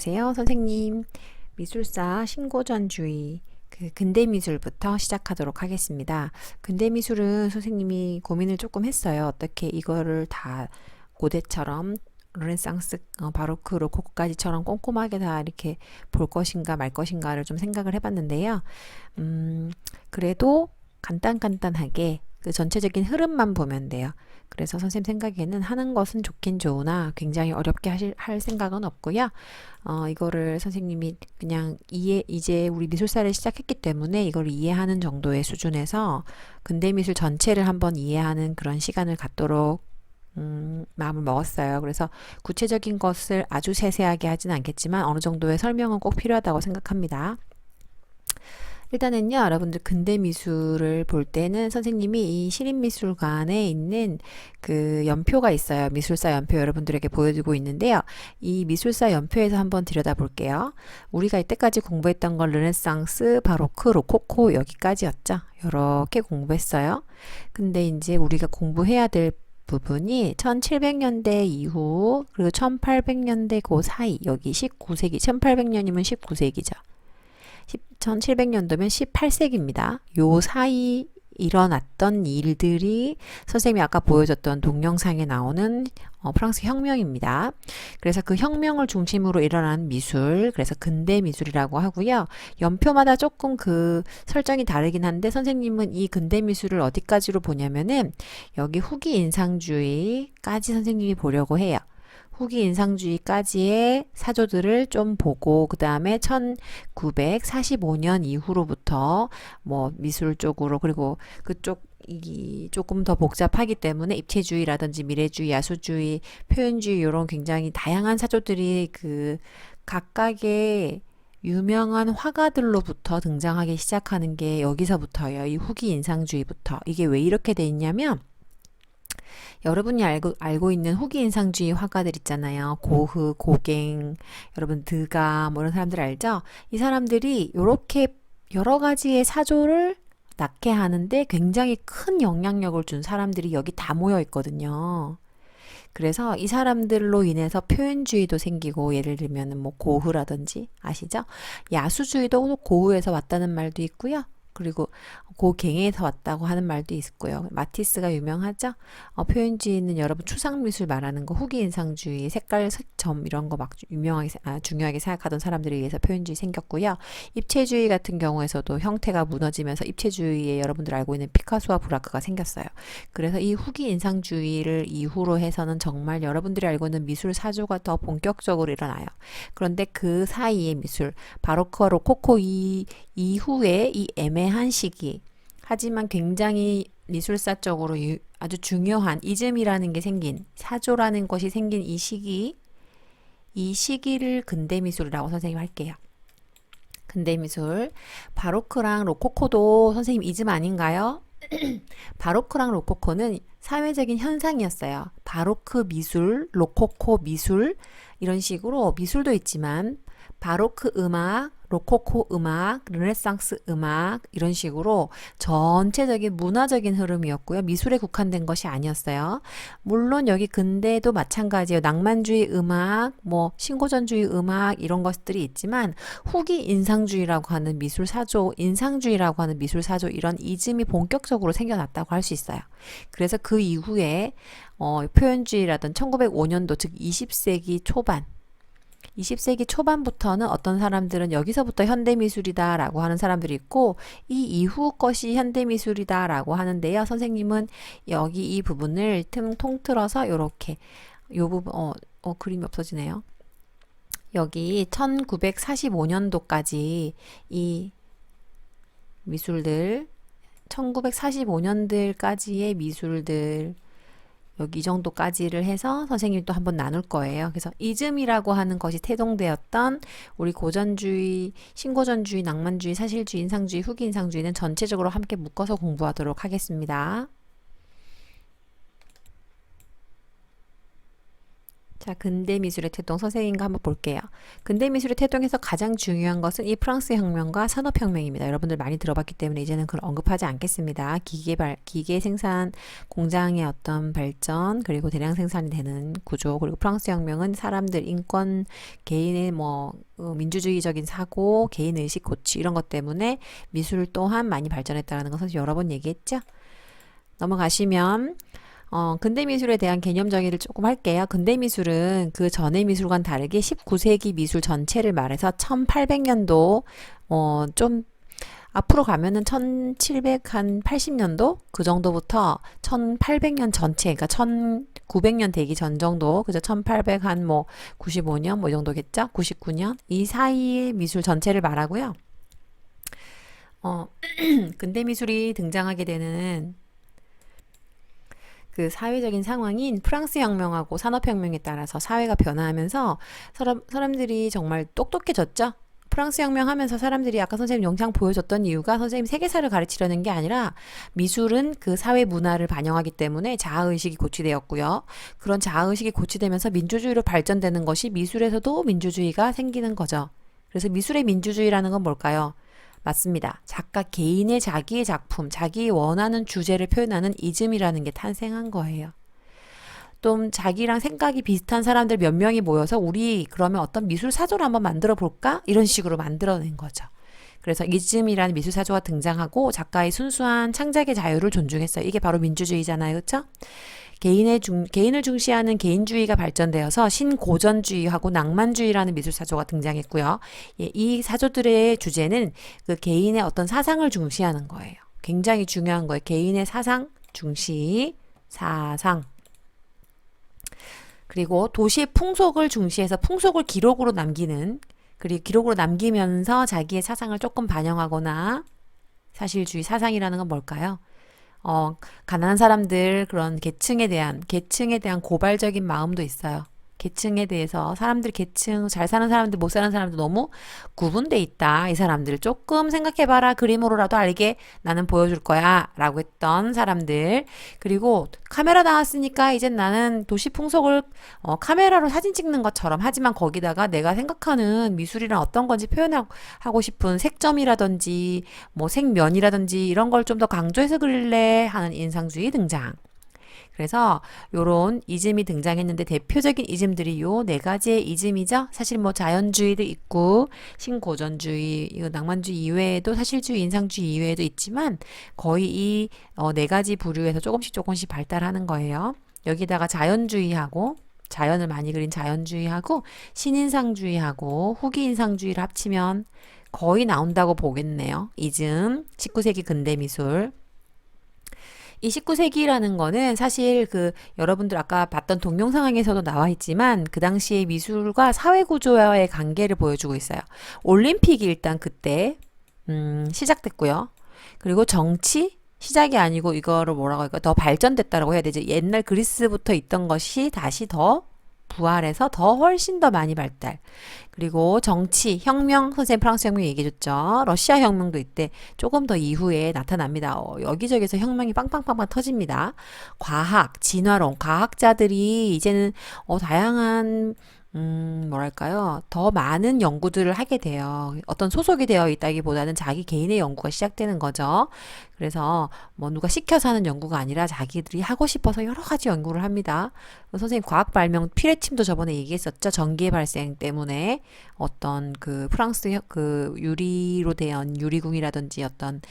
안녕하세요. 선생님, 미술사 신고전주의 근대미술부터 시작하도록 하겠습니다. 근대미술은 선생님이 고민을 조금 했어요. 어떻게 이거를 다 고대처럼 르네상스, 바로크, 로코코까지처럼 꼼꼼하게 다 이렇게 볼 것인가 말 것인가를 좀 생각을 해봤는데요. 그래도 간단하게 그 전체적인 흐름만 보면 돼요. 그래서 선생님 생각에는 하는 것은 좋긴 좋으나 굉장히 어렵게 할 생각은 없고요. 이거를 선생님이 그냥 이제 우리 미술사를 시작했기 때문에 이걸 이해하는 정도의 수준에서 근대미술 전체를 한번 이해하는 그런 시간을 갖도록 마음을 먹었어요. 그래서 구체적인 것을 아주 세세하게 하진 않겠지만 어느 정도의 설명은 꼭 필요하다고 생각합니다. 일단은요, 여러분들 근대 미술을 볼 때는 선생님이 이 시립미술관에 있는 그 연표가 있어요. 미술사 연표 여러분들에게 보여주고 있는데요. 이 미술사 연표에서 한번 들여다 볼게요. 우리가 이때까지 공부했던 건 르네상스, 바로크, 로코코 여기까지였죠. 이렇게 공부했어요. 근데 이제 우리가 공부해야 될 부분이 1700년대 이후 그리고 1800년대 그 사이 여기 19세기 1800년이면 19세기죠. 1700년도면 18세기입니다. 요 사이 일어났던 일들이 선생님이 아까 보여줬던 동영상에 나오는 프랑스 혁명입니다. 그래서 그 혁명을 중심으로 일어난 미술, 그래서 근대 미술이라고 하고요. 연표마다 조금 그 설정이 다르긴 한데 선생님은 이 근대 미술을 어디까지로 보냐면은 여기 후기 인상주의까지 선생님이 보려고 해요. 후기 인상주의까지의 사조들을 좀 보고 그 다음에 1945년 이후로부터 뭐 미술 쪽으로 그리고 그쪽이 조금 더 복잡하기 때문에 입체주의라든지 미래주의, 야수주의, 표현주의 이런 굉장히 다양한 사조들이 그 각각의 유명한 화가들로부터 등장하기 시작하는 게 여기서부터예요. 이 후기 인상주의부터. 이게 왜 이렇게 돼 있냐면 여러분이 알고 있는 후기 인상주의 화가들 있잖아요. 고흐, 고갱, 여러분 드가 뭐 이런 사람들 알죠? 이 사람들이 이렇게 여러 가지의 사조를 낳게 하는데 굉장히 큰 영향력을 준 사람들이 여기 다 모여 있거든요. 그래서 이 사람들로 인해서 표현주의도 생기고 예를 들면 뭐 고흐라든지 아시죠? 야수주의도 고흐에서 왔다는 말도 있고요. 그리고 고갱에서 왔다고 하는 말도 있고요. 마티스가 유명하죠. 표현주의는 여러분 추상미술 말하는 거 후기 인상주의, 색깔, 색점 이런 거 막 유명하게 중요하게 생각하던 사람들에 의해서 표현주의 생겼고요. 입체주의 같은 경우에서도 형태가 무너지면서 입체주의에 여러분들 알고 있는 피카소와 브라크가 생겼어요. 그래서 이 후기 인상주의를 이후로 해서는 정말 여러분들이 알고 있는 미술 사조가 더 본격적으로 일어나요. 그런데 그 사이의 미술, 바로크와 로코코 이후에 이 애매한 시기 하지만 굉장히 미술사적으로 아주 중요한 이즘이라는 게 생긴 사조라는 것이 생긴 이 시기를 근대미술이라고 선생님 할게요. 근대미술 바로크랑 로코코도 선생님 이즘 아닌가요? 바로크랑 로코코는 사회적인 현상이었어요. 바로크 미술, 로코코 미술 이런 식으로 미술도 있지만 바로크 음악, 로코코 음악, 르네상스 음악 이런 식으로 전체적인 문화적인 흐름이었고요. 미술에 국한된 것이 아니었어요. 물론 여기 근대도 마찬가지예요. 낭만주의 음악, 뭐 신고전주의 음악 이런 것들이 있지만 후기 인상주의라고 하는 미술 사조, 인상주의라고 하는 미술 사조 이런 이즘이 본격적으로 생겨났다고 할 수 있어요. 그래서 그 이후에 표현주의라든 1905년도 즉 20세기 초반 20세기 초반부터는 어떤 사람들은 여기서부터 현대미술이다 라고 하는 사람들이 있고 이 이후 것이 현대미술이다 라고 하는데요. 선생님은 여기 이 부분을 통틀어서 이렇게 요 부분 그림이 없어지네요. 여기 1945년도까지 이 미술들 1945년들까지의 미술들 여기 이 정도까지를 해서 선생님이 또 한번 나눌 거예요. 그래서 이즘이라고 하는 것이 태동되었던 우리 고전주의, 신고전주의, 낭만주의, 사실주의, 인상주의, 후기 인상주의는 전체적으로 함께 묶어서 공부하도록 하겠습니다. 자, 근대 미술의 태동 선생님과 한번 볼게요. 근대 미술의 태동에서 가장 중요한 것은 이 프랑스 혁명과 산업혁명입니다. 여러분들 많이 들어봤기 때문에 이제는 그걸 언급하지 않겠습니다. 기계 생산 공장의 어떤 발전, 그리고 대량 생산이 되는 구조, 그리고 프랑스 혁명은 사람들 인권, 개인의 민주주의적인 사고, 개인 의식 고취 이런 것 때문에 미술 또한 많이 발전했다는 것을 여러 번 얘기했죠. 넘어가시면 근대 미술에 대한 개념 정의를 조금 할게요. 근대 미술은 그 전의 미술과는 다르게 19세기 미술 전체를 말해서 1800년도, 좀 앞으로 가면은 1780년도 그 정도부터 1800년 전체, 그러니까 1900년 되기 전 정도, 그죠? 1800 한 뭐 95년 뭐 이 정도겠죠? 99년 이 사이의 미술 전체를 말하고요. 근대 미술이 등장하게 되는 그 사회적인 상황인 프랑스 혁명하고 산업혁명에 따라서 사회가 변화하면서 사람들이 정말 똑똑해졌죠. 프랑스 혁명 하면서 사람들이 아까 선생님 영상 보여줬던 이유가 선생님 세계사를 가르치려는 게 아니라 미술은 그 사회 문화를 반영하기 때문에 자아의식이 고취되었고요. 그런 자아의식이 고취되면서 민주주의로 발전되는 것이 미술에서도 민주주의가 생기는 거죠. 그래서 미술의 민주주의라는 건 뭘까요? 맞습니다. 작가 개인의 자기의 작품, 자기 원하는 주제를 표현하는 이즘이라는 게 탄생한 거예요. 좀 자기랑 생각이 비슷한 사람들 몇 명이 모여서 우리 그러면 어떤 미술 사조를 한번 만들어 볼까? 이런 식으로 만들어낸 거죠. 그래서 이즘이라는 미술 사조가 등장하고 작가의 순수한 창작의 자유를 존중했어요. 이게 바로 민주주의잖아요. 그렇죠? 개인을 중시하는 개인주의가 발전되어서 신고전주의하고 낭만주의라는 미술 사조가 등장했고요. 예, 이 사조들의 주제는 그 개인의 어떤 사상을 중시하는 거예요. 굉장히 중요한 거예요. 개인의 사상 중시, 사상. 그리고 도시의 풍속을 중시해서 풍속을 기록으로 남기는, 그리고 기록으로 남기면서 자기의 사상을 조금 반영하거나, 사실주의 사상이라는 건 뭘까요? 가난한 사람들 그런 계층에 대한 고발적인 마음도 있어요. 계층에 대해서 사람들 계층 잘 사는 사람들 못 사는 사람들 너무 구분돼 있다. 이 사람들을 조금 생각해봐라. 그림으로라도 알게 나는 보여줄 거야. 라고 했던 사람들. 그리고 카메라 나왔으니까 이젠 나는 도시 풍속을 카메라로 사진 찍는 것처럼 하지만 거기다가 내가 생각하는 미술이란 어떤 건지 표현하고 싶은 색점이라든지 뭐 색면이라든지 이런 걸 좀 더 강조해서 그릴래 하는 인상주의 등장. 그래서 요런 이즘이 등장했는데 대표적인 이즘들이 요 네 가지의 이즘이죠. 사실 뭐 자연주의도 있고 신고전주의, 이거 낭만주의 이외에도 사실주의, 인상주의 이외에도 있지만 거의 이 네 가지 부류에서 조금씩 발달하는 거예요. 여기다가 자연주의하고 자연을 많이 그린 자연주의하고 신인상주의하고 후기인상주의를 합치면 거의 나온다고 보겠네요. 이즘 19세기 근대미술. 이 19세기라는 거는 사실 그 여러분들 아까 봤던 동영상에서도 나와 있지만 그 당시의 미술과 사회 구조와의 관계를 보여주고 있어요. 올림픽이 일단 그때 시작됐고요. 그리고 정치 시작이 아니고 이거를 뭐라고 할까 더 발전됐다라고 해야 되지. 옛날 그리스부터 있던 것이 다시 더 부활해서 더 훨씬 더 많이 발달. 그리고 정치, 혁명, 선생님 프랑스 혁명 얘기해줬죠. 러시아 혁명도 이때 조금 더 이후에 나타납니다. 여기저기서 혁명이 빵빵빵빵 터집니다. 과학, 진화론, 과학자들이 이제는 다양한 뭐랄까요? 더 많은 연구들을 하게 돼요. 어떤 소속이 되어 있다기보다는 자기 개인의 연구가 시작되는 거죠. 그래서 뭐 누가 시켜서 하는 연구가 아니라 자기들이 하고 싶어서 여러 가지 연구를 합니다. 선생님 과학 발명 피레침도 저번에 얘기했었죠. 전기의 발생 때문에 어떤 그 프랑스 그 유리로 된 유리궁이라든지 어떤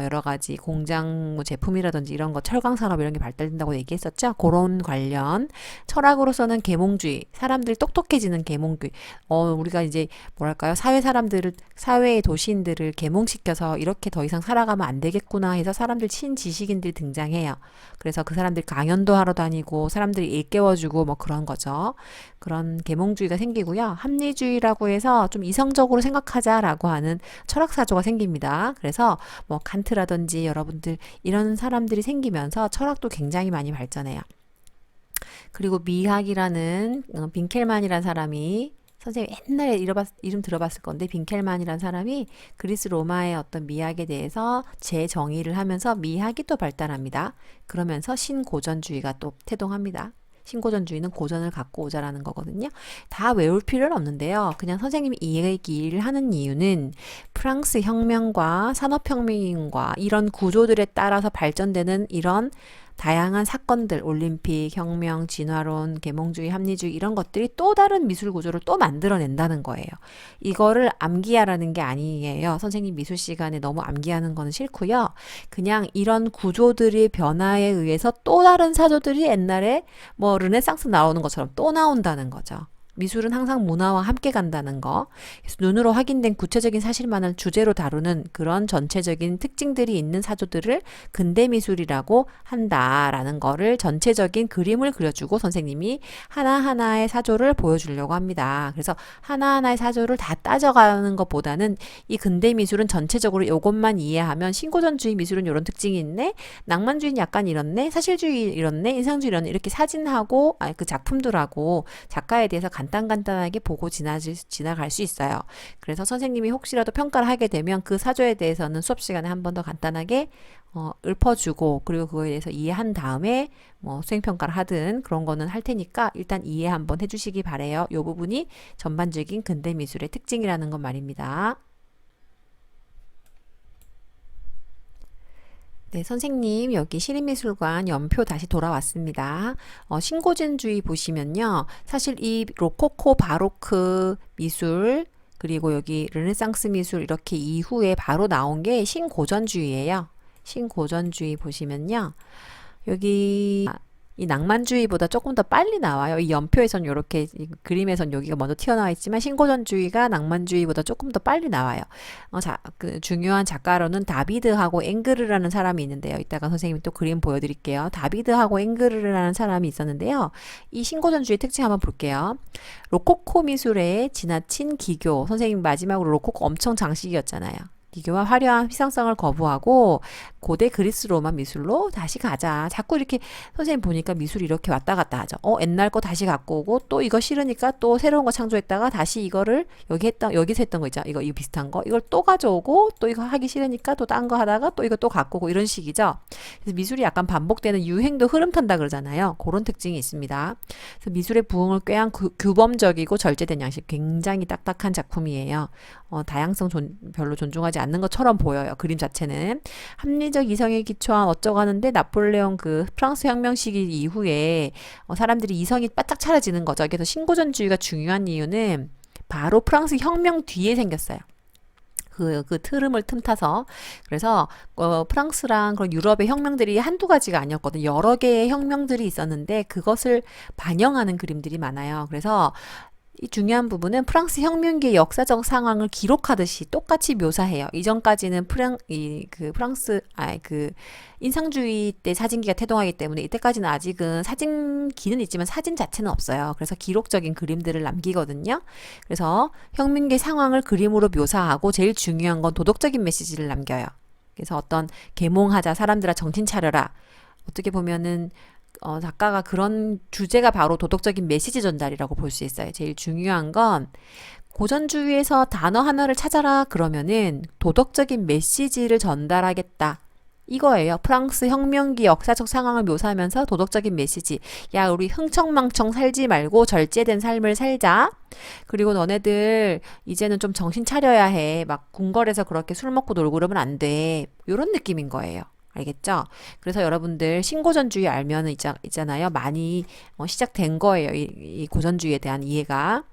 여러 가지 공장 뭐 제품이라든지 이런 거 철강 산업 이런 게 발달된다고 얘기했었죠. 그런 관련 철학으로서는 계몽주의, 사람들이 똑똑해지는 계몽주의. 우리가 이제 뭐랄까요? 사회의 도시인들을 계몽시켜서 이렇게 더 이상 살아가면 안 되겠구나 해서 사람들 친지식인들이 등장해요. 그래서 그 사람들 강연도 하러 다니고 사람들이 일깨워주고 뭐 그런 거죠. 그런 계몽주의가 생기고요. 합리주의라고 해서 좀 이성적으로 생각하자라고 하는 철학사조가 생깁니다. 그래서 뭐 칸트라든지 여러분들 이런 사람들이 생기면서 철학도 굉장히 많이 발전해요. 그리고 미학이라는 빈켈만이라는 사람이 선생님 옛날에 이름 들어봤을 건데 빈켈만이라는 사람이 그리스 로마의 어떤 미학에 대해서 재정의를 하면서 미학이 또 발달합니다. 그러면서 신고전주의가 또 태동합니다. 신고전주의는 고전을 갖고 오자라는 거거든요. 다 외울 필요는 없는데요. 그냥 선생님이 이 얘기를 하는 이유는 프랑스 혁명과 산업혁명과 이런 구조들에 따라서 발전되는 이런 다양한 사건들, 올림픽, 혁명, 진화론, 계몽주의, 합리주의 이런 것들이 또 다른 미술 구조를 또 만들어낸다는 거예요. 이거를 암기하라는 게 아니에요. 선생님 미술 시간에 너무 암기하는 거는 싫고요. 그냥 이런 구조들의 변화에 의해서 또 다른 사조들이 옛날에 뭐 르네상스 나오는 것처럼 또 나온다는 거죠. 미술은 항상 문화와 함께 간다는 거. 그래서 눈으로 확인된 구체적인 사실만을 주제로 다루는 그런 전체적인 특징들이 있는 사조들을 근대 미술이라고 한다라는 거를 전체적인 그림을 그려주고 선생님이 하나하나의 사조를 보여주려고 합니다. 그래서 하나하나의 사조를 다 따져가는 것보다는 이 근대 미술은 전체적으로 이것만 이해하면 신고전주의 미술은 이런 특징이 있네, 낭만주의는 약간 이렇네, 사실주의 이렇네, 인상주의 이렇네, 이렇게 사진하고 그 작품들하고 작가에 대해서 간단하게 보고 지나갈 수 있어요. 그래서 선생님이 혹시라도 평가를 하게 되면 그 사조에 대해서는 수업 시간에 한 번 더 간단하게 읊어주고 그리고 그거에 대해서 이해한 다음에 뭐 수행평가를 하든 그런 거는 할 테니까 일단 이해 한번 해주시기 바래요. 이 부분이 전반적인 근대미술의 특징이라는 건 말입니다. 네, 선생님, 여기 시립미술관 연표 다시 돌아왔습니다. 신고전주의 보시면요. 사실 이 로코코 바로크 미술, 그리고 여기 르네상스 미술 이렇게 이후에 바로 나온 게 신고전주의예요. 신고전주의 보시면요. 여기 이 낭만주의보다 조금 더 빨리 나와요. 이 연표에선 이렇게 그림에선 여기가 먼저 튀어나와 있지만 신고전주의가 낭만주의보다 조금 더 빨리 나와요. 그 중요한 작가로는 다비드하고 앵그르라는 사람이 있는데요. 이따가 선생님이 또 그림 보여드릴게요. 다비드하고 앵그르라는 사람이 있었는데요. 이 신고전주의 특징 한번 볼게요. 로코코 미술에 지나친 기교. 선생님 마지막으로 로코코 엄청 장식이었잖아요. 기교와 화려한 휘상성을 거부하고 고대 그리스 로마 미술로 다시 가자. 자꾸 이렇게 선생님 보니까 미술이 이렇게 왔다 갔다 하죠. 옛날 거 다시 갖고 오고 또 이거 싫으니까 또 새로운 거 창조했다가 다시 이거를 여기서 했던 거 있죠. 이거 비슷한 거 이걸 또 가져오고 또 이거 하기 싫으니까 또 딴 거 하다가 또 이거 또 갖고 오고 이런 식이죠. 그래서 미술이 약간 반복되는 유행도 흐름 탄다 그러잖아요. 그런 특징이 있습니다. 그래서 미술의 부흥을 꾀한 규범적이고 절제된 양식, 굉장히 딱딱한 작품이에요. 다양성 별로 존중하지 않는 것처럼 보여요. 그림 자체는. 합리적 이성에 기초한 어쩌고 하는데 나폴레옹 그 프랑스 혁명 시기 이후에 사람들이 이성이 바짝 차려지는 거죠. 그래서 신고전주의가 중요한 이유는 바로 프랑스 혁명 뒤에 생겼어요. 그 흐름을 틈타서. 그래서 프랑스랑 그런 유럽의 혁명들이 한두 가지가 아니었거든요. 여러 개의 혁명들이 있었는데 그것을 반영하는 그림들이 많아요. 그래서 이 중요한 부분은 프랑스 혁명기의 역사적 상황을 기록하듯이 똑같이 묘사해요. 이전까지는 인상주의 때 사진기가 태동하기 때문에 이때까지는 아직은 사진기는 있지만 사진 자체는 없어요. 그래서 기록적인 그림들을 남기거든요. 그래서 혁명기 상황을 그림으로 묘사하고 제일 중요한 건 도덕적인 메시지를 남겨요. 그래서 어떤 계몽하자, 사람들아 정신 차려라. 어떻게 보면은 작가가 그런 주제가 바로 도덕적인 메시지 전달이라고 볼 수 있어요. 제일 중요한 건 고전주의에서 단어 하나를 찾아라 그러면은 도덕적인 메시지를 전달하겠다. 이거예요. 프랑스 혁명기 역사적 상황을 묘사하면서 도덕적인 메시지. 야, 우리 흥청망청 살지 말고 절제된 삶을 살자. 그리고 너네들 이제는 좀 정신 차려야 해. 막 궁궐에서 그렇게 술 먹고 놀고 그러면 안 돼. 이런 느낌인 거예요. 알겠죠? 그래서 여러분들 신고전주의 알면 있잖아요. 많이 시작된 거예요. 이 고전주의에 대한 이해가.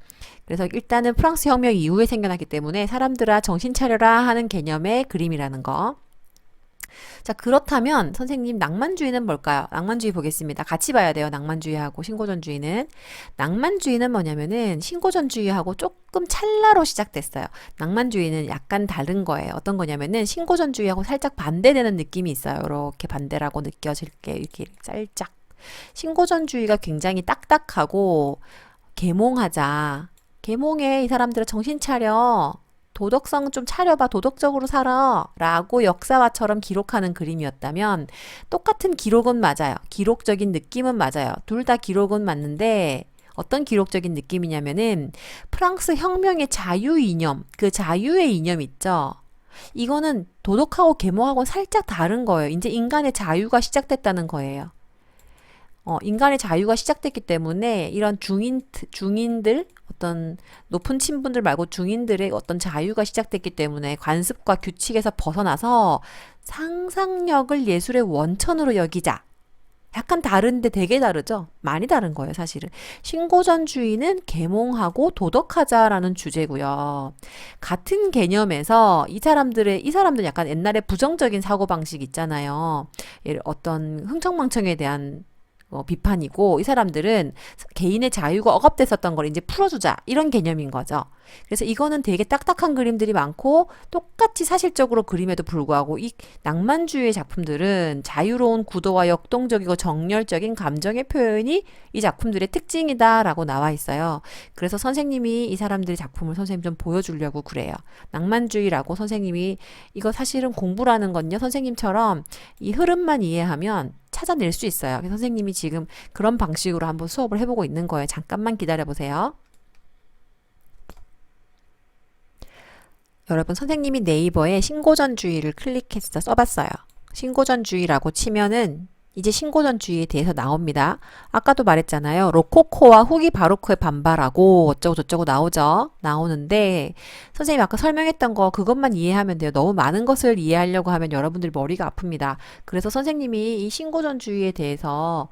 그래서 일단은 프랑스 혁명 이후에 생겨났기 때문에 사람들아 정신 차려라 하는 개념의 그림이라는 거. 자, 그렇다면 선생님 낭만주의는 뭘까요? 낭만주의 보겠습니다. 같이 봐야 돼요. 낭만주의하고 신고전주의는. 낭만주의는 뭐냐면은 신고전주의하고 조금 찰나로 시작됐어요. 낭만주의는 약간 다른 거예요. 어떤 거냐면은 신고전주의하고 살짝 반대되는 느낌이 있어요. 이렇게 반대라고 느껴질 게 이렇게 살짝. 신고전주의가 굉장히 딱딱하고 계몽하자. 계몽해 이 사람들아 정신 차려. 도덕성 좀 차려봐. 도덕적으로 살아. 라고 역사화처럼 기록하는 그림이었다면 똑같은 기록은 맞아요. 기록적인 느낌은 맞아요. 둘 다 기록은 맞는데 어떤 기록적인 느낌이냐면은 프랑스 혁명의 자유 이념, 그 자유의 이념 있죠. 이거는 도덕하고 계몽하고 살짝 다른 거예요. 이제 인간의 자유가 시작됐다는 거예요. 인간의 자유가 시작됐기 때문에 이런 중인들, 어떤 높은 친분들 말고 중인들의 어떤 자유가 시작됐기 때문에 관습과 규칙에서 벗어나서 상상력을 예술의 원천으로 여기자. 약간 다른데 되게 다르죠? 많이 다른 거예요, 사실은. 신고전주의는 계몽하고 도덕하자라는 주제고요. 같은 개념에서 이 사람들 약간 옛날에 부정적인 사고방식 있잖아요. 어떤 흥청망청에 대한 비판이고, 이 사람들은 개인의 자유가 억압됐었던 걸 이제 풀어주자 이런 개념인 거죠. 그래서 이거는 되게 딱딱한 그림들이 많고 똑같이 사실적으로 그림에도 불구하고 이 낭만주의의 작품들은 자유로운 구도와 역동적이고 정열적인 감정의 표현이 이 작품들의 특징이다라고 나와 있어요. 그래서 선생님이 이 사람들의 작품을 선생님 좀 보여주려고 그래요. 낭만주의라고 선생님이 이거 사실은 공부라는 건요, 선생님처럼 이 흐름만 이해하면 찾아낼 수 있어요. 그래서 선생님이 지금 그런 방식으로 한번 수업을 해보고 있는 거예요. 잠깐만 기다려 보세요. 여러분, 선생님이 네이버에 신고전주의를 클릭해서 써봤어요. 신고전주의라고 치면은 이제 신고전주의에 대해서 나옵니다. 아까도 말했잖아요. 로코코와 후기 바로크의 반발하고 어쩌고 저쩌고 나오죠. 나오는데 선생님이 아까 설명했던 거 그것만 이해하면 돼요. 너무 많은 것을 이해하려고 하면 여러분들 머리가 아픕니다. 그래서 선생님이 이 신고전주의에 대해서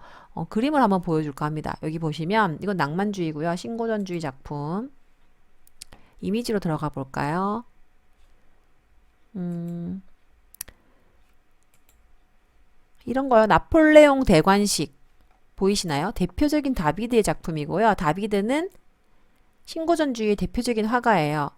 그림을 한번 보여줄까 합니다. 여기 보시면 이건 낭만주의고요. 신고전주의 작품. 이미지로 들어가 볼까요? 음, 이런 거요. 나폴레옹 대관식 보이시나요? 대표적인 다비드의 작품이고요. 다비드는 신고전주의의 대표적인 화가예요.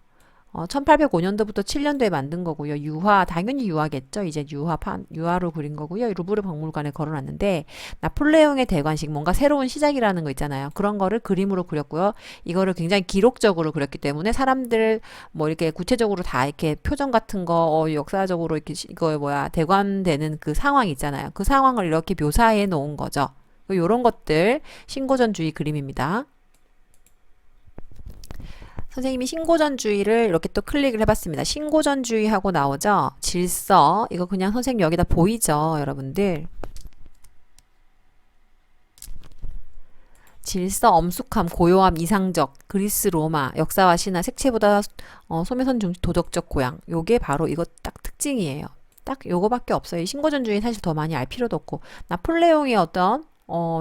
1805년도부터 7년도에 만든 거고요. 유화, 당연히 유화겠죠. 이제 유화로 그린 거고요. 루브르 박물관에 걸어놨는데, 나폴레옹의 대관식, 뭔가 새로운 시작이라는 거 있잖아요. 그런 거를 그림으로 그렸고요. 이거를 굉장히 기록적으로 그렸기 때문에 사람들, 뭐 이렇게 구체적으로 다 이렇게 표정 같은 거, 역사적으로 이렇게, 이거 뭐야, 대관되는 그 상황 있잖아요. 그 상황을 이렇게 묘사해 놓은 거죠. 요런 것들, 신고전주의 그림입니다. 선생님이 신고전주의를 이렇게 또 클릭을 해봤습니다. 신고전주의 하고 나오죠? 질서. 이거 그냥 선생님 여기다 보이죠? 여러분들. 질서, 엄숙함, 고요함, 이상적, 그리스, 로마, 역사와 신화, 색채보다 소매선 중심, 도덕적 고양. 요게 바로 이거 딱 특징이에요. 딱 요거밖에 없어요. 이 신고전주의는 사실 더 많이 알 필요도 없고, 나폴레옹의 어떤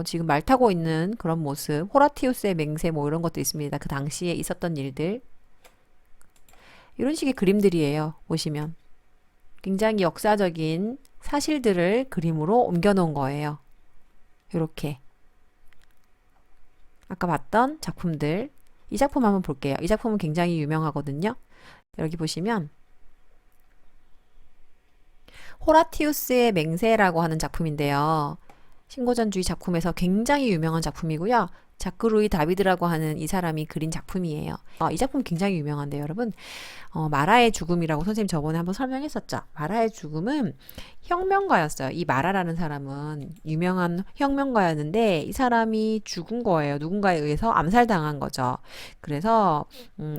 지금 말 타고 있는 그런 모습, 호라티우스의 맹세 뭐 이런 것도 있습니다. 그 당시에 있었던 일들. 이런 식의 그림들이에요. 보시면. 굉장히 역사적인 사실들을 그림으로 옮겨 놓은 거예요. 이렇게. 아까 봤던 작품들. 이 작품 한번 볼게요. 이 작품은 굉장히 유명하거든요. 여기 보시면 호라티우스의 맹세라고 하는 작품인데요. 신고전주의 작품에서 굉장히 유명한 작품이고요. 자크 루이 다비드라고 하는 이 사람이 그린 작품이에요. 이 작품 굉장히 유명한데요, 여러분. 마라의 죽음이라고 선생님 저번에 한번 설명했었죠. 마라의 죽음은 혁명가였어요. 이 마라라는 사람은 유명한 혁명가였는데 이 사람이 죽은 거예요. 누군가에 의해서 암살당한 거죠. 그래서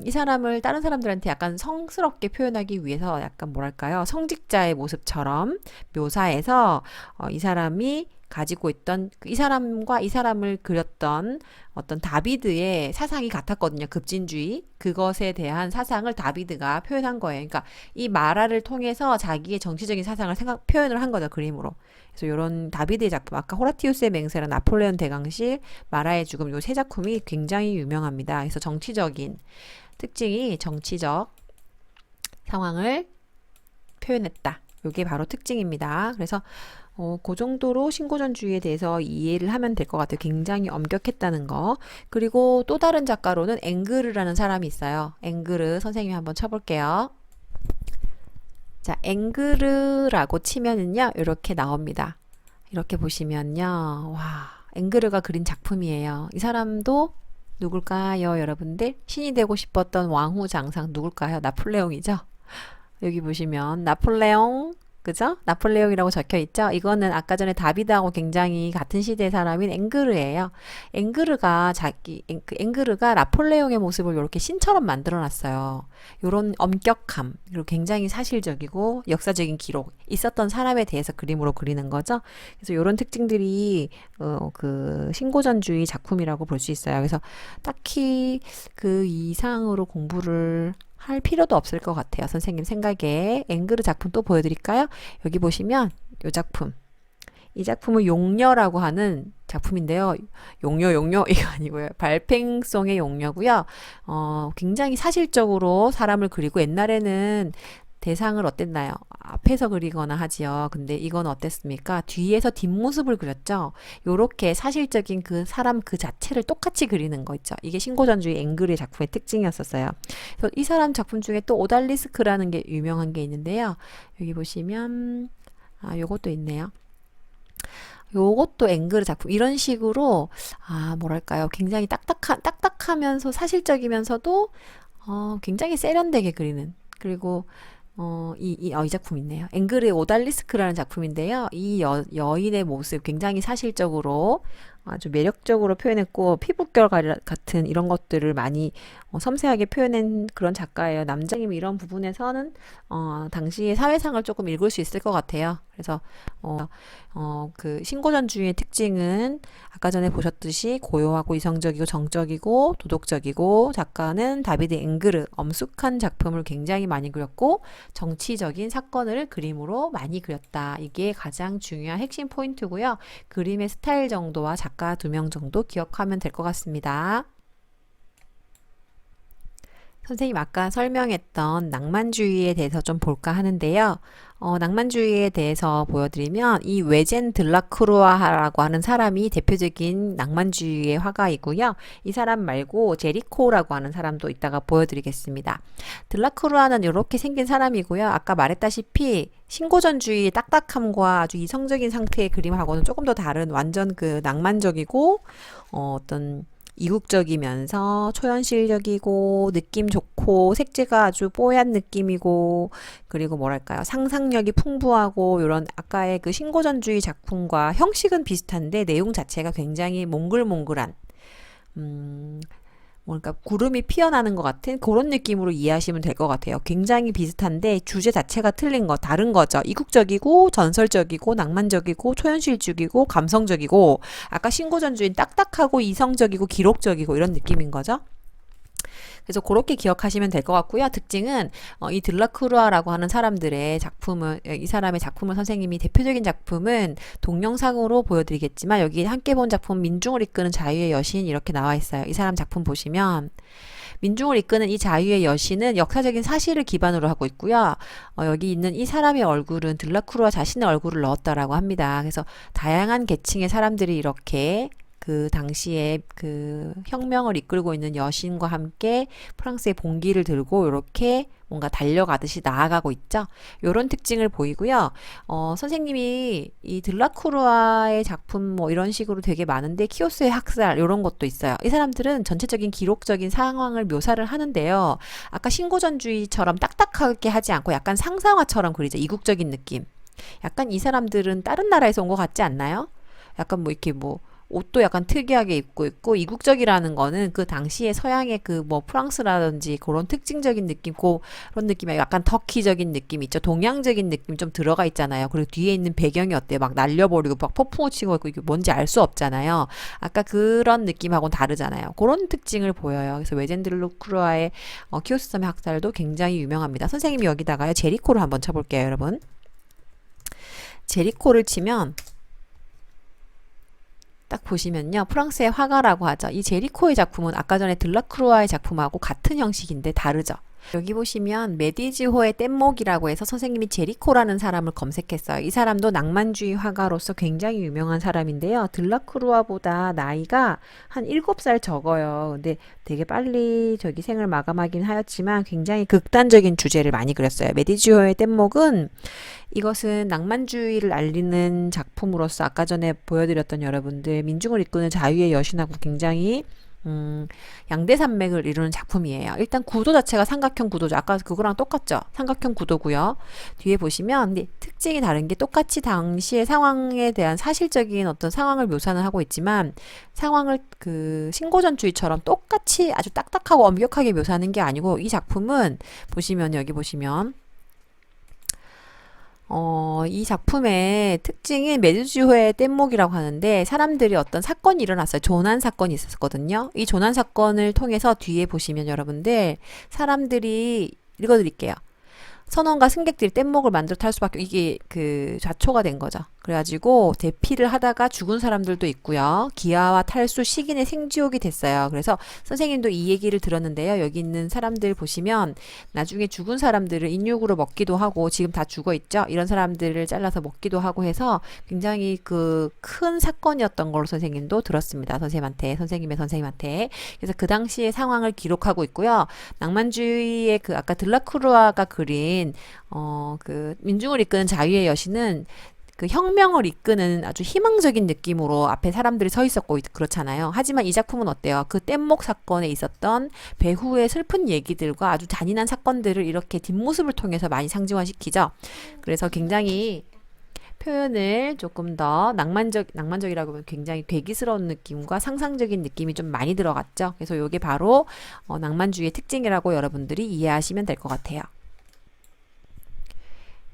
이 사람을 다른 사람들한테 약간 성스럽게 표현하기 위해서 약간 뭐랄까요? 성직자의 모습처럼 묘사해서 이 사람이 가지고 있던 이 사람과 이 사람을 그렸던 어떤 다비드의 사상이 같았거든요. 급진주의. 그것에 대한 사상을 다비드가 표현한 거예요. 그러니까 이 마라를 통해서 자기의 정치적인 사상을 표현을 한 거죠. 그림으로. 그래서 이런 다비드의 작품, 아까 호라티우스의 맹세랑 나폴레온 대강식, 마라의 죽음 요 세 작품이 굉장히 유명합니다. 그래서 정치적인 특징이 정치적 상황을 표현했다. 요게 바로 특징입니다. 그래서 그 정도로 신고전주의에 대해서 이해를 하면 될 것 같아요. 굉장히 엄격했다는 거. 그리고 또 다른 작가로는 앵그르라는 사람이 있어요. 앵그르 선생님이 한번 쳐볼게요. 자, 앵그르라고 치면은요, 이렇게 나옵니다. 이렇게 보시면요, 와, 앵그르가 그린 작품이에요. 이 사람도 누굴까요, 여러분들? 신이 되고 싶었던 왕후 장상 누굴까요? 나폴레옹이죠? 여기 보시면 나폴레옹 그죠? 나폴레옹이라고 적혀 있죠? 이거는 아까 전에 다비드하고 굉장히 같은 시대의 사람인 앵그르예요. 그 앵그르가 나폴레옹의 모습을 이렇게 신처럼 만들어 놨어요. 요런 엄격함, 그리고 굉장히 사실적이고 역사적인 기록, 있었던 사람에 대해서 그림으로 그리는 거죠. 그래서 요런 특징들이 그 신고전주의 작품이라고 볼 수 있어요. 그래서 딱히 그 이상으로 공부를 할 필요도 없을 것 같아요. 선생님 생각에. 앵그르 작품 또 보여드릴까요? 여기 보시면 이 작품. 이 작품은 용녀라고 하는 작품인데요. 용녀 이거 아니고요. 발팽송의 용녀고요. 굉장히 사실적으로 사람을 그리고 옛날에는 대상을 어땠나요? 앞에서 그리거나 하지요. 근데 이건 어땠습니까? 뒤에서 뒷모습을 그렸죠. 요렇게 사실적인 그 사람 그 자체를 똑같이 그리는 거 있죠. 이게 신고전주의 앵글의 작품의 특징이었었어요. 그래서 이 사람 작품 중에 또 오달리스크라는 게 유명한 게 있는데요. 여기 보시면 요것도 있네요. 요것도 앵그르 작품 이런 식으로 뭐랄까요 굉장히 딱딱하면서 사실적이면서도 굉장히 세련되게 그리는 그리고 이 작품 있네요. 앵그르의 오달리스크라는 작품인데요. 이 여인의 모습 굉장히 사실적으로 아주 매력적으로 표현했고 피부결 같은 이런 것들을 많이 섬세하게 표현한 그런 작가예요. 남자님 이런 부분에서는 당시의 사회상을 조금 읽을 수 있을 것 같아요. 그래서 그 신고전주의의 특징은 아까 전에 보셨듯이 고요하고 이성적이고 정적이고 도덕적이고 작가는 다비드 앵그르 엄숙한 작품을 굉장히 많이 그렸고 정치적인 사건을 그림으로 많이 그렸다. 이게 가장 중요한 핵심 포인트고요. 그림의 스타일 정도와 작가 2명 정도 기억하면 될 것 같습니다. 선생님 아까 설명했던 낭만주의에 대해서 좀 볼까 하는데요. 낭만주의에 대해서 보여드리면 이 외젠 들라크루아라고 하는 사람이 대표적인 낭만주의의 화가이고요. 이 사람 말고 제리코라고 하는 사람도 이따가 보여드리겠습니다. 들라크루아는 이렇게 생긴 사람이고요. 아까 말했다시피 신고전주의의 딱딱함과 아주 이성적인 상태의 그림하고는 조금 더 다른 완전 그 낭만적이고 어떤 이국적이면서 초현실적이고 느낌 좋고 색채가 아주 뽀얀 느낌이고 그리고 뭐랄까요 상상력이 풍부하고 이런 아까의 그 신고전주의 작품과 형식은 비슷한데 내용 자체가 굉장히 몽글몽글한 뭔가 구름이 피어나는 것 같은 그런 느낌으로 이해하시면 될 것 같아요. 굉장히 비슷한데 주제 자체가 틀린 거, 다른 거죠. 이국적이고 전설적이고 낭만적이고 초현실적이고 감성적이고 아까 신고전주인 딱딱하고 이성적이고 기록적이고 이런 느낌인 거죠. 그래서 그렇게 기억하시면 될 것 같고요. 특징은 이 들라크루아라고 하는 사람들의 작품을 이 사람의 작품을 선생님이 대표적인 작품은 동영상으로 보여드리겠지만 여기 함께 본 작품 민중을 이끄는 자유의 여신 이렇게 나와 있어요. 이 사람 작품 보시면 민중을 이끄는 이 자유의 여신은 역사적인 사실을 기반으로 하고 있고요. 여기 있는 이 사람의 얼굴은 들라크루아 자신의 얼굴을 넣었다라고 합니다. 그래서 다양한 계층의 사람들이 이렇게 그 당시에 그 혁명을 이끌고 있는 여신과 함께 프랑스의 봉기를 들고 이렇게 뭔가 달려가듯이 나아가고 있죠. 이런 특징을 보이고요. 선생님이 이 들라크루아의 작품 뭐 이런 식으로 되게 많은데 키오스의 학살 이런 것도 있어요. 이 사람들은 전체적인 기록적인 상황을 묘사를 하는데요. 아까 신고전주의처럼 딱딱하게 하지 않고 약간 상상화처럼 그리죠. 이국적인 느낌. 약간 이 사람들은 다른 나라에서 온 것 같지 않나요? 약간 뭐 이렇게 뭐 옷도 약간 특이하게 입고 있고 이국적이라는 거는 그 당시에 서양의 그 뭐 프랑스라든지 그런 특징적인 느낌 그런 느낌이 약간 터키적인 느낌 있죠. 동양적인 느낌 좀 들어가 있잖아요. 그리고 뒤에 있는 배경이 어때요? 막 날려버리고 막 폭풍우 치고 있고 이게 뭔지 알 수 없잖아요. 아까 그런 느낌하고는 다르잖아요. 그런 특징을 보여요. 그래서 웨젠들루크루아의 키오스 섬의 학살도 굉장히 유명합니다. 선생님이 여기다가요 제리코를 한번 쳐볼게요, 여러분. 제리코를 치면 딱 보시면요. 프랑스의 화가라고 하죠. 이 제리코의 작품은 아까 전에 들라크루아의 작품하고 같은 형식인데 다르죠. 여기 보시면 메디지호의 뗏목이라고 해서 선생님이 제리코라는 사람을 검색했어요. 이 사람도 낭만주의 화가로서 굉장히 유명한 사람인데요. 들라크루아보다 나이가 한 7살 적어요. 근데 되게 빨리 저기 생을 마감하긴 하였지만 굉장히 극단적인 주제를 많이 그렸어요. 메디지호의 뗏목은 이것은 낭만주의를 알리는 작품으로서 아까 전에 보여드렸던 여러분들 민중을 이끄는 자유의 여신하고 굉장히 음, 양대산맥을 이루는 작품이에요. 일단 구도 자체가 삼각형 구도죠. 아까 그거랑 똑같죠? 삼각형 구도고요. 뒤에 보시면 근데 특징이 다른 게 똑같이 당시의 상황에 대한 사실적인 어떤 상황을 묘사는 하고 있지만 상황을 그 신고전주의처럼 똑같이 아주 딱딱하고 엄격하게 묘사하는 게 아니고 이 작품은 보시면 여기 보시면 이 작품의 특징이 메드주호의 뗏목이라고 하는데 사람들이 어떤 사건이 일어났어요. 조난 사건이 있었거든요. 이 조난 사건을 통해서 뒤에 보시면 여러분들 사람들이 읽어드릴게요. 선원과 승객들이 뗏목을 만들어 탈 수밖에 이게 그 좌초가 된 거죠. 그래가지고 대피를 하다가 죽은 사람들도 있고요. 기아와 탈수 식인의 생지옥이 됐어요. 그래서 선생님도 이 얘기를 들었는데요. 여기 있는 사람들 보시면 나중에 죽은 사람들을 인육으로 먹기도 하고 지금 다 죽어 있죠. 이런 사람들을 잘라서 먹기도 하고 해서 굉장히 그 큰 사건이었던 걸로 선생님도 들었습니다. 선생님의 선생님한테. 그래서 그 당시의 상황을 기록하고 있고요. 낭만주의의 그 아까 들라크루아가 그린 그 민중을 이끄는 자유의 여신은 그 혁명을 이끄는 아주 희망적인 느낌으로 앞에 사람들이 서 있었고 그렇잖아요. 하지만 이 작품은 어때요? 그 뗏목 사건에 있었던 배후의 슬픈 얘기들과 아주 잔인한 사건들을 이렇게 뒷모습을 통해서 많이 상징화시키죠. 그래서 굉장히 표현을 조금 더 낭만적이라고 하면 굉장히 괴기스러운 느낌과 상상적인 느낌이 좀 많이 들어갔죠. 그래서 이게 바로 낭만주의의 특징이라고 여러분들이 이해하시면 될 것 같아요.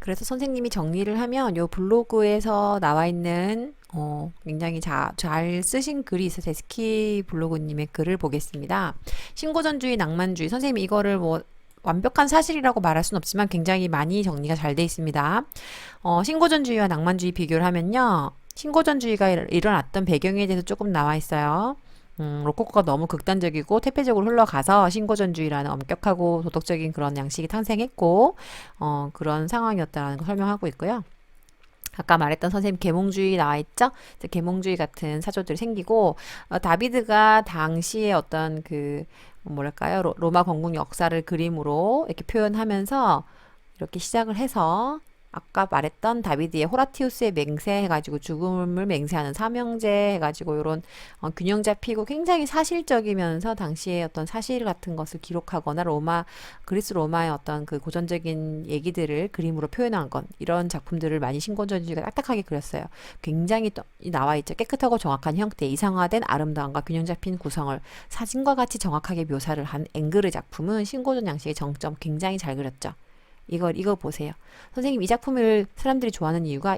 그래서 선생님이 정리를 하면 요 블로그에서 나와 있는 굉장히 잘 쓰신 글이 있어서 데스키 블로그님의 글을 보겠습니다. 신고전주의, 낭만주의. 선생님이 이거를 뭐 완벽한 사실이라고 말할 수는 없지만 굉장히 많이 정리가 잘 돼 있습니다. 신고전주의와 낭만주의 비교를 하면요. 신고전주의가 일어났던 배경에 대해서 조금 나와 있어요. 로코코가 너무 극단적이고 퇴폐적으로 흘러가서 신고전주의라는 엄격하고 도덕적인 그런 양식이 탄생했고 그런 상황이었다는 걸 설명하고 있고요. 아까 말했던 선생님 계몽주의 나와 있죠? 계몽주의 같은 사조들이 생기고 다비드가 당시에 어떤 그 뭐랄까요? 로마 건국 역사를 그림으로 이렇게 표현하면서 이렇게 시작을 해서 아까 말했던 다비드의 호라티우스의 맹세 해가지고 죽음을 맹세하는 삼형제 해가지고 이런 균형 잡히고 굉장히 사실적이면서 당시의 어떤 사실 같은 것을 기록하거나 그리스 로마의 어떤 그 고전적인 얘기들을 그림으로 표현한 건 이런 작품들을 많이 신고전주의가 딱딱하게 그렸어요. 굉장히 또 나와 있죠. 깨끗하고 정확한 형태, 이상화된 아름다움과 균형 잡힌 구성을 사진과 같이 정확하게 묘사를 한 앵그르 작품은 신고전 양식의 정점 굉장히 잘 그렸죠. 이거 보세요. 선생님 이 작품을 사람들이 좋아하는 이유가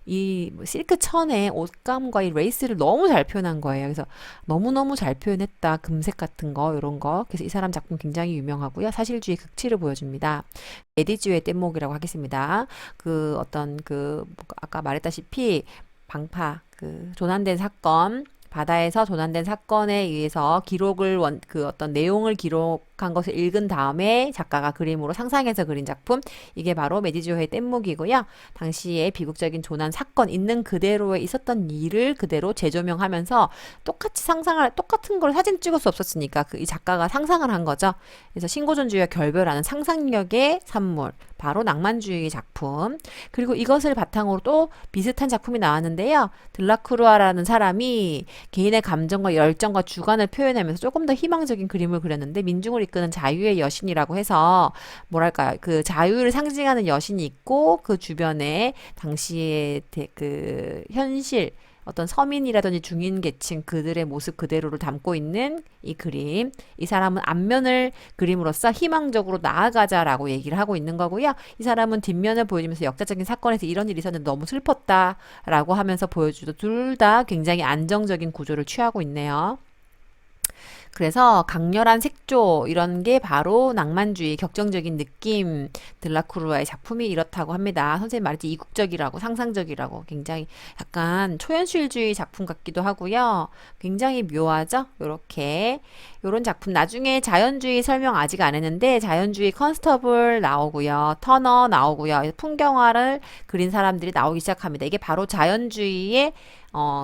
이 실크 천의 옷감과 이 레이스를 너무 잘 표현한 거예요. 그래서 너무너무 잘 표현했다. 금색 같은 거, 이런 거. 그래서 이 사람 작품 굉장히 유명하고요. 사실주의 극치를 보여줍니다. 에디지오의 뗏목이라고 하겠습니다. 그 어떤 아까 말했다시피 그 조난된 사건, 바다에서 조난된 사건에 의해서 그 어떤 내용을 기록한 것을 읽은 다음에 작가가 그림으로 상상해서 그린 작품. 이게 바로 메디주호의 뗏목이고요. 당시에 비극적인 조난 사건 있는 그대로에 있었던 일을 그대로 재조명하면서 똑같은 걸 사진 찍을 수 없었으니까 이 작가가 상상을 한 거죠. 그래서 신고전주의와 결별하는 상상력의 산물. 바로 낭만주의 작품. 그리고 이것을 바탕으로 또 비슷한 작품이 나왔는데요. 들라크루아라는 사람이 개인의 감정과 열정과 주관을 표현하면서 조금 더 희망적인 그림을 그렸는데 민중을 이끄는 자유의 여신이라고 해서 뭐랄까요? 그 자유를 상징하는 여신이 있고 그 주변에 당시의 그 현실 어떤 서민이라든지 중인 계층 그들의 모습 그대로를 담고 있는 이 그림. 이 사람은 앞면을 그림으로써 희망적으로 나아가자라고 얘기를 하고 있는 거고요. 이 사람은 뒷면을 보여주면서 역사적인 사건에서 이런 일이 있었는데 너무 슬펐다라고 하면서 보여주도 둘 다 굉장히 안정적인 구조를 취하고 있네요. 그래서 강렬한 색조 이런 게 바로 낭만주의 격정적인 느낌 들라크루아의 작품이 이렇다고 합니다. 선생님 말했지 이국적이라고 상상적이라고 굉장히 약간 초현실주의 작품 같기도 하고요. 굉장히 묘하죠. 요런 작품 나중에 자연주의 설명 아직 안 했는데 자연주의 컨스터블 나오고요. 터너 나오고요. 풍경화를 그린 사람들이 나오기 시작합니다. 이게 바로 자연주의의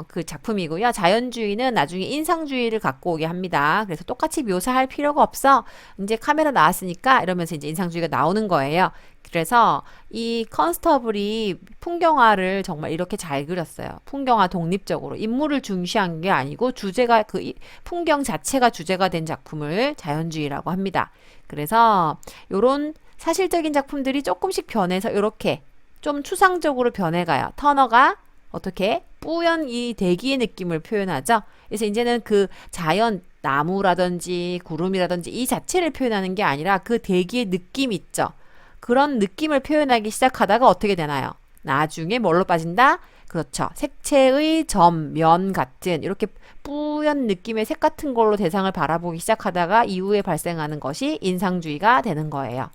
그 작품이고요. 자연주의는 나중에 인상주의를 갖고 오게 합니다. 그래서 똑같이 묘사할 필요가 없어. 이제 카메라 나왔으니까 이러면서 이제 인상주의가 나오는 거예요. 그래서 이 컨스터블이 풍경화를 정말 이렇게 잘 그렸어요. 풍경화 독립적으로. 인물을 중시한 게 아니고 주제가 풍경 자체가 주제가 된 작품을 자연주의라고 합니다. 그래서 요런 사실적인 작품들이 조금씩 변해서 이렇게 좀 추상적으로 변해가요. 터너가 어떻게 뿌연 이 대기의 느낌을 표현하죠. 그래서 이제는 그 자연 나무라든지 구름이라든지 이 자체를 표현하는 게 아니라 그 대기의 느낌 있죠. 그런 느낌을 표현하기 시작하다가 어떻게 되나요? 나중에 뭘로 빠진다? 그렇죠. 색채의 점, 면 같은 이렇게 뿌연 느낌의 색 같은 걸로 대상을 바라보기 시작하다가 이후에 발생하는 것이 인상주의가 되는 거예요.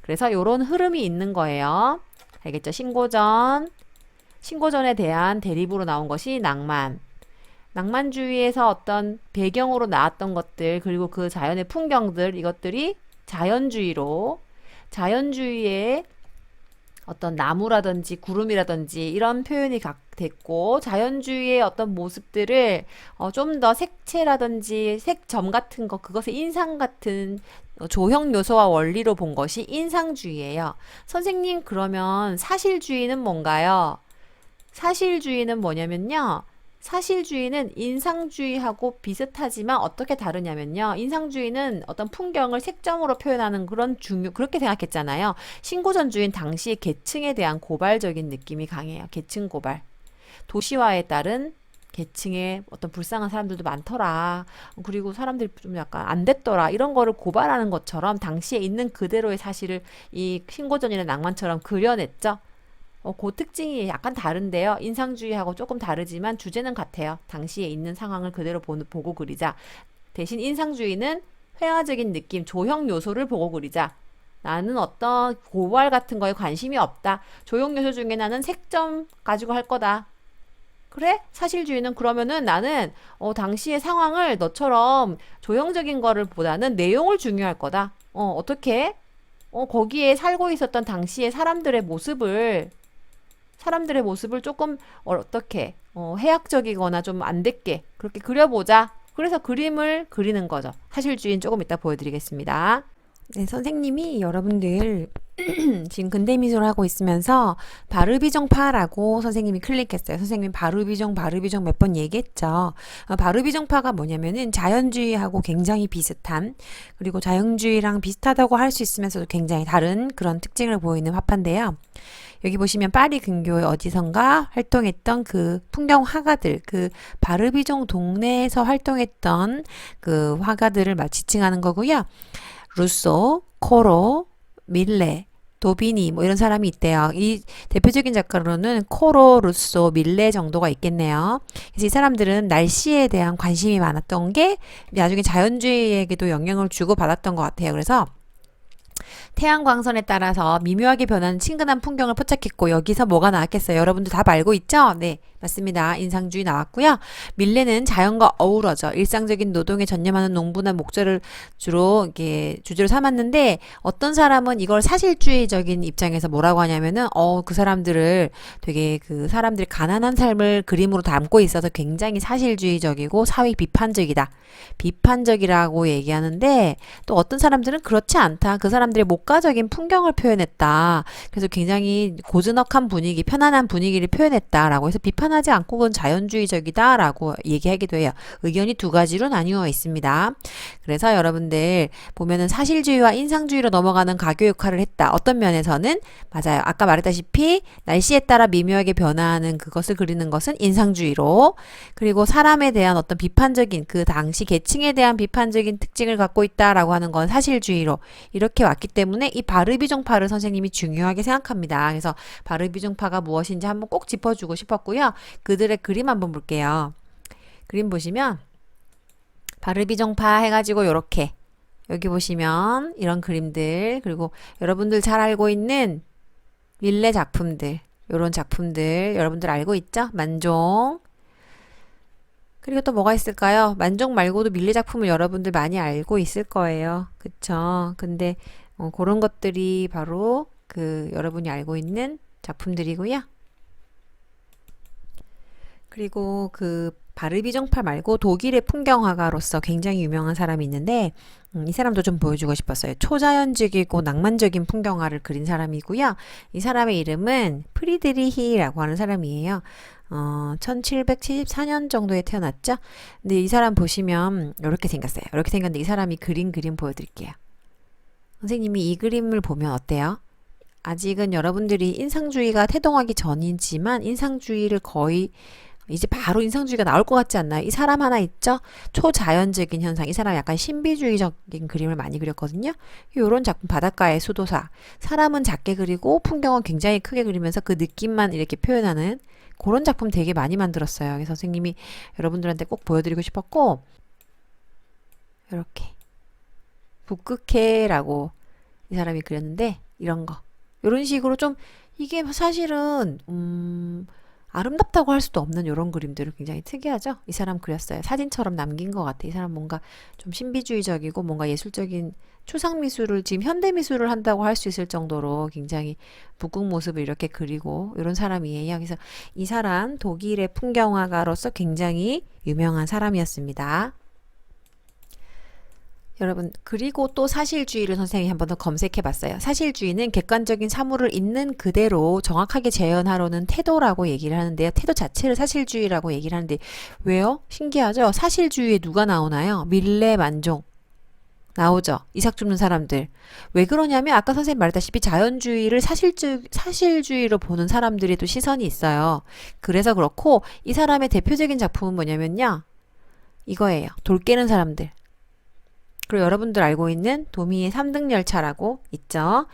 그래서 이런 흐름이 있는 거예요. 알겠죠? 신고전에 대한 대립으로 나온 것이 낭만. 낭만주의에서 어떤 배경으로 나왔던 것들, 그리고 그 자연의 풍경들, 이것들이 자연주의의 어떤 나무라든지 구름이라든지 이런 표현이 됐고, 자연주의의 어떤 모습들을 좀 더 색채라든지 색점 같은 거, 그것의 인상 같은 조형 요소와 원리로 본 것이 인상주의예요. 선생님, 그러면 사실주의는 뭔가요? 사실주의는 뭐냐면요. 사실주의는 인상주의하고 비슷하지만 어떻게 다르냐면요. 인상주의는 어떤 풍경을 색점으로 표현하는 그렇게 생각했잖아요. 신고전주의는 당시 계층에 대한 고발적인 느낌이 강해요. 계층 고발. 도시화에 따른 계층의 어떤 불쌍한 사람들도 많더라. 그리고 사람들이 좀 약간 안 됐더라. 이런 거를 고발하는 것처럼 당시에 있는 그대로의 사실을 이 신고전이나 낭만처럼 그려냈죠. 그 특징이 약간 다른데요. 인상주의하고 조금 다르지만 주제는 같아요. 당시에 있는 상황을 그대로 보고 그리자. 대신 인상주의는 회화적인 느낌, 조형 요소를 보고 그리자. 나는 어떤 고발 같은 거에 관심이 없다. 조형 요소 중에 나는 색점 가지고 할 거다. 그래? 사실주의는 그러면은 나는 당시의 상황을 너처럼 조형적인 거를 보다는 내용을 중요할 거다. 어떻게? 거기에 살고 있었던 당시의 사람들의 모습을 조금 어떻게 해학적이거나 좀 안 됐게 그렇게 그려보자. 그래서 그림을 그리는 거죠. 사실주의는 조금 이따 보여드리겠습니다. 네, 선생님이 여러분들 지금 근대미술을 하고 있으면서 바르비정파라고 선생님이 클릭했어요. 선생님 바르비정 몇 번 얘기했죠. 바르비정파가 뭐냐면은 자연주의하고 굉장히 비슷한, 그리고 자연주의랑 비슷하다고 할 수 있으면서도 굉장히 다른 그런 특징을 보이는 화파인데요. 여기 보시면 파리 근교에 어디선가 활동했던 그 풍경 화가들, 그 바르비종 동네에서 활동했던 그 화가들을 지칭하는 거고요. 루소, 코로, 밀레, 도비니 뭐 이런 사람이 있대요. 이 대표적인 작가로는 코로, 루소, 밀레 정도가 있겠네요. 그래서 이 사람들은 날씨에 대한 관심이 많았던 게 나중에 자연주의에게도 영향을 주고 받았던 것 같아요. 그래서 태양광선에 따라서 미묘하게 변하는 친근한 풍경을 포착했고, 여기서 뭐가 나왔겠어요? 여러분들 다 알고 있죠? 네, 맞습니다. 인상주의 나왔고요. 밀레는 자연과 어우러져 일상적인 노동에 전념하는 농부나 목자를 주로 이게 주제로 삼았는데, 어떤 사람은 이걸 사실주의적인 입장에서 뭐라고 하냐면은 그 사람들을 되게 그 사람들이 가난한 삶을 그림으로 담고 있어서 굉장히 사실주의적이고 사회 비판적이라고 얘기하는데, 또 어떤 사람들은 그렇지 않다. 그 사람들의 목가적인 풍경을 표현했다. 그래서 굉장히 고즈넉한 분위기, 편안한 분위기를 표현했다라고 해서 비판하지 않고 그건 자연주의적이다라고 얘기하기도 해요. 의견이 두 가지로 나뉘어 있습니다. 그래서 여러분들 보면은 사실주의와 인상주의로 넘어가는 가교 역할을 했다. 어떤 면에서는 맞아요. 아까 말했다시피 날씨에 따라 미묘하게 변화하는 그것을 그리는 것은 인상주의로, 그리고 사람에 대한 어떤 비판적인 그 당시 계층에 대한 비판적인 특징을 갖고 있다라고 하는 건 사실주의로 이렇게 왔기 때문에 이 바르비종파를 선생님이 중요하게 생각합니다. 그래서 바르비종파가 무엇인지 한번 꼭 짚어주고 싶었고요. 그들의 그림 한번 볼게요. 그림 보시면 바르비종파 해가지고 요렇게 여기 보시면 이런 그림들, 그리고 여러분들 잘 알고 있는 밀레 작품들, 요런 작품들 여러분들 알고 있죠? 만종. 그리고 또 뭐가 있을까요? 만종 말고도 밀레 작품을 여러분들 많이 알고 있을 거예요. 그쵸? 근데 그런 것들이 바로 그 여러분이 알고 있는 작품들이고요. 그리고 그 바르비 정팔 말고 독일의 풍경화가로서 굉장히 유명한 사람이 있는데 이 사람도 좀 보여주고 싶었어요. 초자연적이고 낭만적인 풍경화를 그린 사람이고요. 이 사람의 이름은 프리드리히라고 하는 사람이에요. 1774년 정도에 태어났죠. 근데 이 사람 보시면 이렇게 생겼어요. 이렇게 생겼는데 이 사람이 그린 그림 보여드릴게요. 선생님이 이 그림을 보면 어때요? 아직은 여러분들이 인상주의가 태동하기 전이지만 인상주의를 거의 이제 바로 인상주의가 나올 것 같지 않나요? 이 사람 하나 있죠? 초자연적인 현상. 이 사람 약간 신비주의적인 그림을 많이 그렸거든요. 이런 작품 바닷가의 수도사. 사람은 작게 그리고 풍경은 굉장히 크게 그리면서 그 느낌만 이렇게 표현하는 그런 작품 되게 많이 만들었어요. 그래서 선생님이 여러분들한테 꼭 보여드리고 싶었고 이렇게 북극해라고 이 사람이 그렸는데 이런 거. 이런 식으로 좀 이게 사실은 아름답다고 할 수도 없는 이런 그림들을 굉장히 특이하죠. 이 사람 그렸어요. 사진처럼 남긴 것 같아. 이 사람 뭔가 좀 신비주의적이고 뭔가 예술적인 추상 미술을 지금 현대 미술을 한다고 할 수 있을 정도로 굉장히 북극 모습을 이렇게 그리고 이런 사람이에요. 그래서 이 사람 독일의 풍경화가로서 굉장히 유명한 사람이었습니다. 여러분, 그리고 또 사실주의를 선생님이 한 번 더 검색해 봤어요. 사실주의는 객관적인 사물을 있는 그대로 정확하게 재현하려는 태도라고 얘기를 하는데요. 태도 자체를 사실주의라고 얘기를 하는데, 왜요? 신기하죠? 사실주의에 누가 나오나요? 밀레 만종. 나오죠. 이삭 줍는 사람들. 왜 그러냐면, 아까 선생님 말했다시피 자연주의를 사실주의로 보는 사람들이 또 시선이 있어요. 그래서 그렇고, 이 사람의 대표적인 작품은 뭐냐면요. 이거예요. 돌 깨는 사람들. 그리고 여러분들 알고 있는 도미의 3등 열차라고 있죠.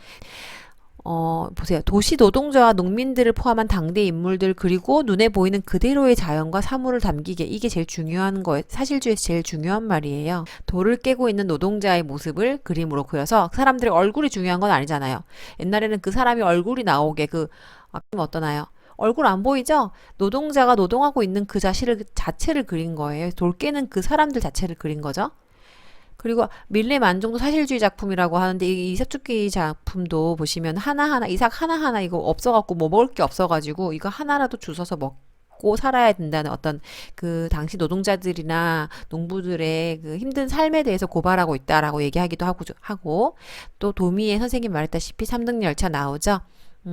보세요. 도시 노동자와 농민들을 포함한 당대 인물들 그리고 눈에 보이는 그대로의 자연과 사물을 담기게 이게 제일 중요한 거예요. 사실주의에서 제일 중요한 말이에요. 돌을 깨고 있는 노동자의 모습을 그림으로 그려서 사람들의 얼굴이 중요한 건 아니잖아요. 옛날에는 그 사람이 얼굴이 나오게 어떠나요? 얼굴 안 보이죠? 노동자가 노동하고 있는 그 자체를 그린 거예요. 돌 깨는 그 사람들 자체를 그린 거죠. 그리고 밀레 만종도 사실주의 작품이라고 하는데 이 이삭축기 작품도 보시면 하나하나 이삭 하나하나 이거 없어갖고 뭐 먹을 게 없어가지고 이거 하나라도 주워서 먹고 살아야 된다는 어떤 그 당시 노동자들이나 농부들의 그 힘든 삶에 대해서 고발하고 있다라고 얘기하기도 하고 또 도미의 선생님 말했다시피 3등 열차 나오죠.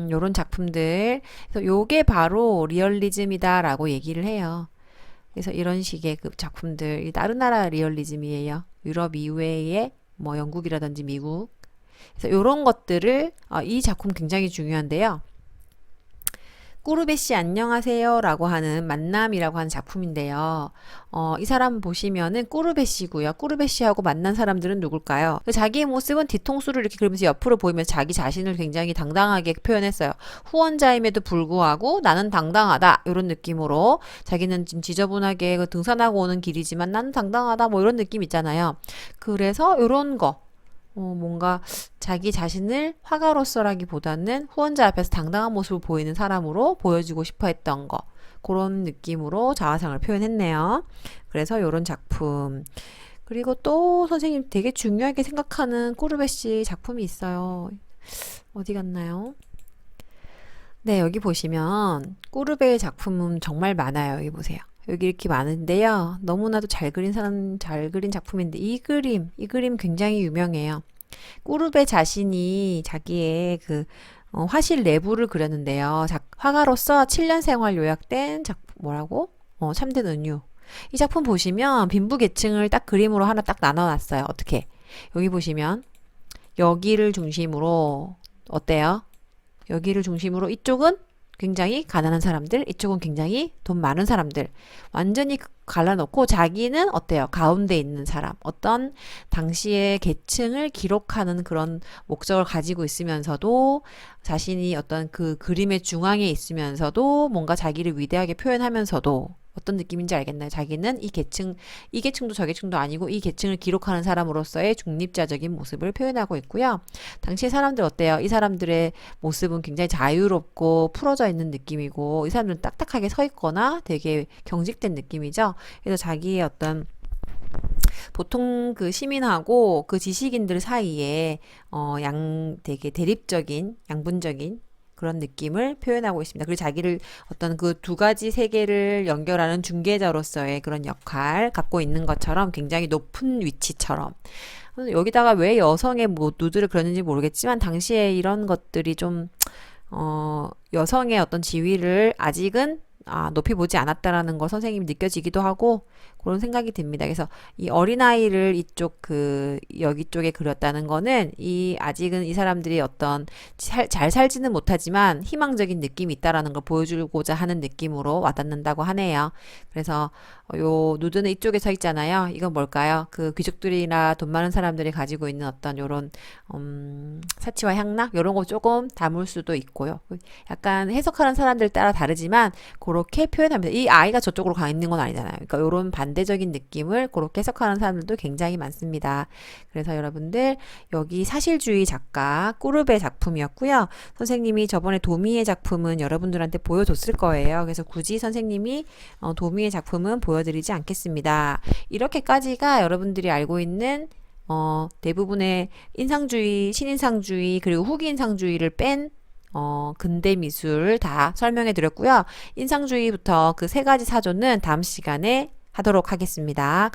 요런 작품들. 그래서 요게 바로 리얼리즘이다라고 얘기를 해요. 그래서 이런 식의 그 작품들, 이 다른 나라 리얼리즘이에요. 유럽 이외의 뭐 영국이라든지 미국. 그래서 이런 것들을 이 작품 굉장히 중요한데요. 꾸르베 씨 안녕하세요 라고 하는 만남이라고 하는 작품인데요. 이 사람 보시면은 꾸르베 씨고요. 꾸르베 씨하고 만난 사람들은 누굴까요? 자기의 모습은 뒤통수를 이렇게 그리면서 옆으로 보이면서 자기 자신을 굉장히 당당하게 표현했어요. 후원자임에도 불구하고 나는 당당하다 이런 느낌으로 자기는 지금 지저분하게 등산하고 오는 길이지만 나는 당당하다 뭐 이런 느낌 있잖아요. 그래서 이런 거 뭔가 자기 자신을 화가로서라기보다는 후원자 앞에서 당당한 모습을 보이는 사람으로 보여주고 싶어 했던 거. 그런 느낌으로 자화상을 표현했네요. 그래서 이런 작품. 그리고 또 선생님 되게 중요하게 생각하는 꾸르베 씨 작품이 있어요. 어디 갔나요? 네, 여기 보시면 꾸르베의 작품은 정말 많아요. 여기 보세요. 여기 이렇게 많은데요. 너무나도 잘 그린 작품인데 이 그림 굉장히 유명해요. 꾸르베 자신이 자기의 화실 내부를 그렸는데요. 화가로서 7년 생활 요약된 작품 뭐라고? 참된 은유. 이 작품 보시면 빈부 계층을 딱 그림으로 하나 딱 나눠놨어요. 어떻게? 여기 보시면 여기를 중심으로 어때요? 여기를 중심으로 이쪽은 굉장히 가난한 사람들, 이쪽은 굉장히 돈 많은 사람들. 완전히 갈라놓고 자기는 어때요? 가운데 있는 사람. 어떤 당시의 계층을 기록하는 그런 목적을 가지고 있으면서도 자신이 어떤 그 그림의 중앙에 있으면서도 뭔가 자기를 위대하게 표현하면서도 어떤 느낌인지 알겠나요? 자기는 이 계층도 저 계층도 아니고 이 계층을 기록하는 사람으로서의 중립자적인 모습을 표현하고 있고요. 당시의 사람들 어때요? 이 사람들의 모습은 굉장히 자유롭고 풀어져 있는 느낌이고 이 사람들은 딱딱하게 서 있거나 되게 경직된 느낌이죠. 그래서 자기의 어떤 보통 그 시민하고 그 지식인들 사이에 되게 대립적인 양분적인 그런 느낌을 표현하고 있습니다. 그리고 자기를 어떤 그 두 가지 세계를 연결하는 중개자로서의 그런 역할 갖고 있는 것처럼 굉장히 높은 위치처럼 여기다가 왜 여성의 뭐 누드를 그렸는지 모르겠지만 당시에 이런 것들이 좀 여성의 어떤 지위를 아직은 높이 보지 않았다라는 거 선생님이 느껴지기도 하고 그런 생각이 듭니다. 그래서 이 어린아이를 이쪽 여기 쪽에 그렸다는 거는 아직은 이 사람들이 어떤 잘 살지는 못하지만 희망적인 느낌이 있다라는 걸 보여주고자 하는 느낌으로 와닿는다고 하네요. 그래서 요 누드는 이쪽에 서 있잖아요. 이건 뭘까요? 그 귀족들이나 돈 많은 사람들이 가지고 있는 어떤 요런 사치와 향락 요런 거 조금 담을 수도 있고요. 약간 해석하는 사람들 따라 다르지만 그렇게 표현합니다. 이 아이가 저쪽으로 가 있는 건 아니잖아요. 그러니까 이런 반대적인 느낌을 그렇게 해석하는 사람들도 굉장히 많습니다. 그래서 여러분들 여기 사실주의 작가 꾸르베 작품이었고요. 선생님이 저번에 도미의 작품은 여러분들한테 보여줬을 거예요. 그래서 굳이 선생님이 도미의 작품은 보여드리지 않겠습니다. 이렇게까지가 여러분들이 알고 있는 대부분의 인상주의, 신인상주의, 그리고 후기인상주의를 뺀 근대 미술 다 설명해 드렸고요. 인상주의부터 그 세 가지 사조는 다음 시간에 하도록 하겠습니다.